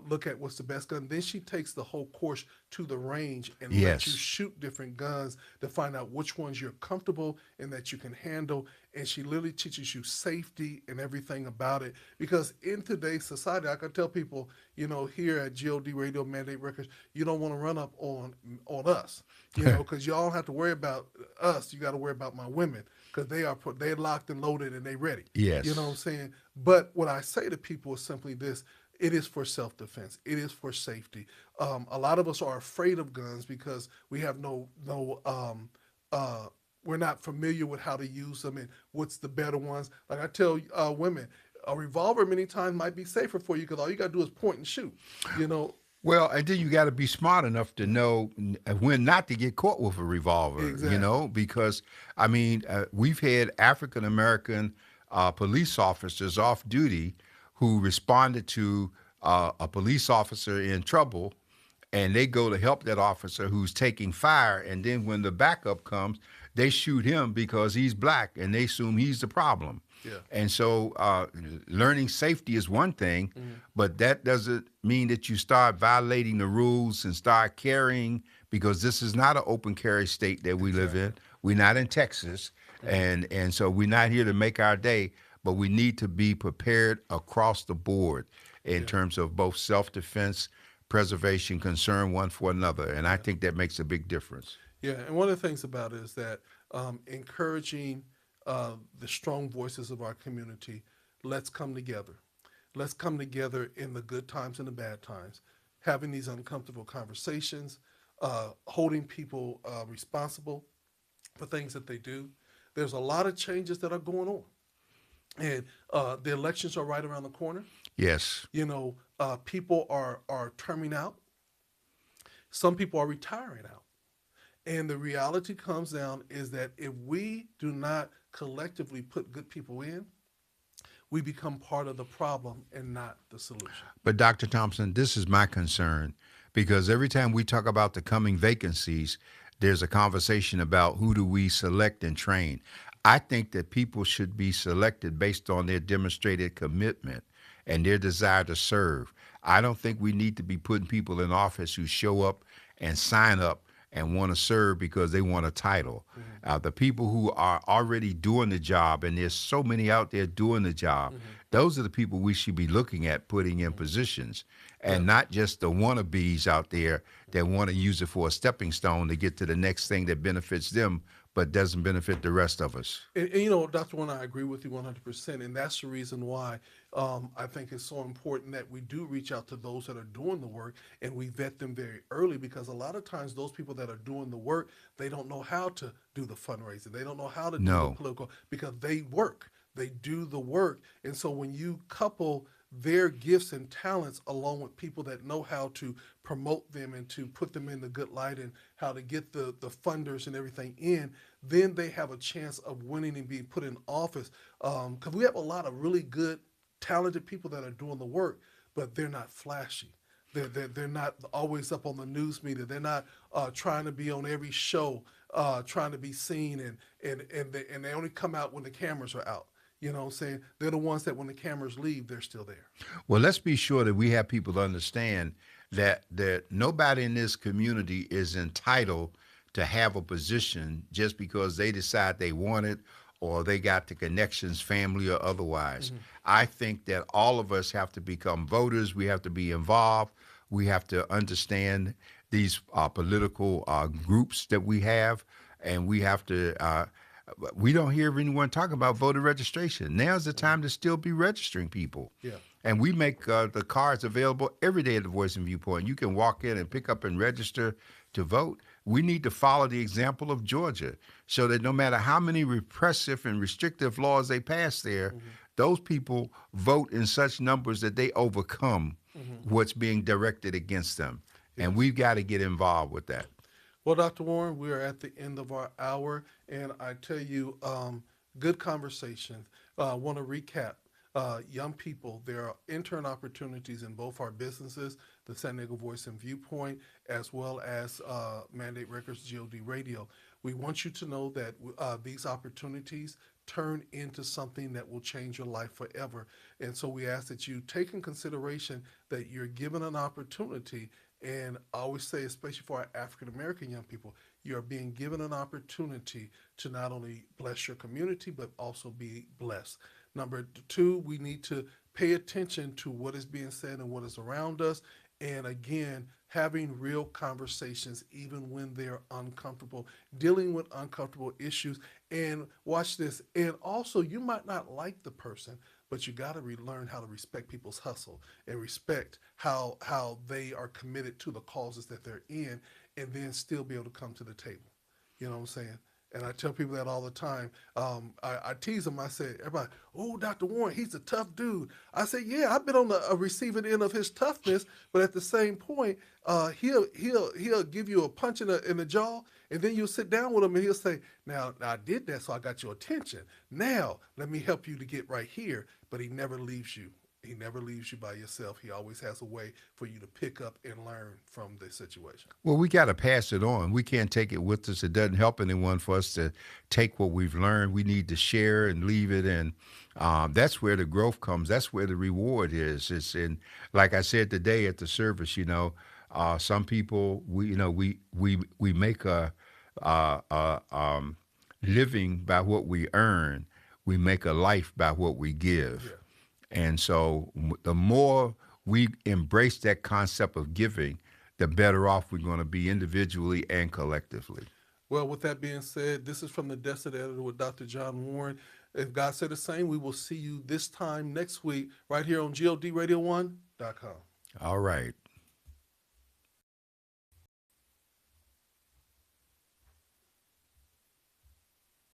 look at what's the best gun. Then she takes the whole course to the range and lets you Yes. shoot different guns to find out which ones you're comfortable and that you can handle. And she literally teaches you safety and everything about it. Because in today's society, I can tell people, here at GOD Radio Mandate Records, you don't want to run up on us, because y'all don't have to worry about us. You got to worry about my women because they're locked and loaded and they ready. Yes. You know what I'm saying? But what I say to people is simply this: it is for self-defense. It is for safety. A lot of us are afraid of guns because we have we're not familiar with how to use them and what's the better ones. Like I tell women, a revolver many times might be safer for you because all you got to do is point and shoot. You know, Well, and then you got to be smart enough to know when not to get caught with a revolver, exactly. because I mean, we've had African American police officers off duty who responded to a police officer in trouble, and they go to help that officer who's taking fire, and then when the backup comes, they shoot him because he's black, and they assume he's the problem. Yeah. And so, learning safety is one thing, but that doesn't mean that you start violating the rules and start carrying, because this is not an open carry state that we live in. We're not in Texas, and so we're not here to make our day, but we need to be prepared across the board in Yeah. terms of both self-defense, preservation, concern one for another, and I think that makes a big difference. Yeah, and one of the things about it is that encouraging the strong voices of our community, let's come together. Let's come together in the good times and the bad times, having these uncomfortable conversations, holding people responsible for things that they do. There's a lot of changes that are going on, and the elections are right around the corner. Yes. People are terming out. Some people are retiring out. And the reality comes down is that if we do not collectively put good people in, we become part of the problem and not the solution. But Dr. Thompson, this is my concern because every time we talk about the coming vacancies, there's a conversation about who do we select and train. I think that people should be selected based on their demonstrated commitment and their desire to serve. I don't think we need to be putting people in office who show up and sign up and want to serve because they want a title. The people who are already doing the job, and there's so many out there doing the job, those are the people we should be looking at putting in positions, and not just the wannabes out there that want to use it for a stepping stone to get to the next thing that benefits them but doesn't benefit the rest of us. And Dr. Warren, I agree with you 100%. And that's the reason why I think it's so important that we do reach out to those that are doing the work and we vet them very early, because a lot of times those people that are doing the work, they don't know how to do the fundraising. They don't know how to do the No. political, because they work. They do the work. And so when you couple their gifts and talents along with people that know how to promote them and to put them in the good light and how to get the funders and everything in, then they have a chance of winning and being put in office. Because we have a lot of really good, talented people that are doing the work, but they're not flashy. They're not always up on the news media. They're not trying to be on every show, trying to be seen, and they only come out when the cameras are out. You know what I'm saying? They're the ones that when the cameras leave, they're still there. Well, let's be sure that we have people to understand that nobody in this community is entitled to have a position just because they decide they want it or they got the connections, family or otherwise. I think that all of us have to become voters. We have to be involved. We have to understand these political groups that we have, and we have to We don't hear anyone talk about voter registration. Now's the time to still be registering people. Yeah. And we make the cards available every day at the Voice and Viewpoint. You can walk in and pick up and register to vote. We need to follow the example of Georgia so that no matter how many repressive and restrictive laws they pass there, Mm-hmm. those people vote in such numbers that they overcome Mm-hmm. what's being directed against them. And Yes. we've got to get involved with that. Well, Dr. Warren, we are at the end of our hour, and I tell you, good conversation. I want to recap. Young people, there are intern opportunities in both our businesses, the San Diego Voice and Viewpoint, as well as Mandate Records GOD Radio. We want you to know that these opportunities turn into something that will change your life forever. And so we ask that you take in consideration that you're given an opportunity. And I always say, especially for our African American young people, you're being given an opportunity to not only bless your community, but also be blessed. Number two, we need to pay attention to what is being said and what is around us. And again, having real conversations, even when they're uncomfortable, dealing with uncomfortable issues. And watch this. And also, you might not like the person, but you got to learn how to respect people's hustle and respect how they are committed to the causes that they're in, and then still be able to come to the table. You know what I'm saying? And I tell people that all the time. I tease them. I say, everybody, oh, Dr. Warren, he's a tough dude. I say, yeah, I've been on the receiving end of his toughness, but at the same point, he'll give you a punch in the jaw, and then you'll sit down with him, and he'll say, now I did that, so I got your attention. Now let me help you to get right here. But he never leaves you. He never leaves you by yourself. He always has a way for you to pick up and learn from the situation. Well, we got to pass it on. We can't take it with us. It doesn't help anyone for us to take what we've learned. We need to share and leave it. And that's where the growth comes. That's where the reward is. It's in, like I said today at the service, some people, we make a living by what we earn. We make a life by what we give. Yeah. And so the more we embrace that concept of giving, the better off we're going to be individually and collectively. Well, with that being said, this is from the Desk Editor with Dr. John Warren. If God said the same, we will see you this time next week right here on GODRadio1.com. All right.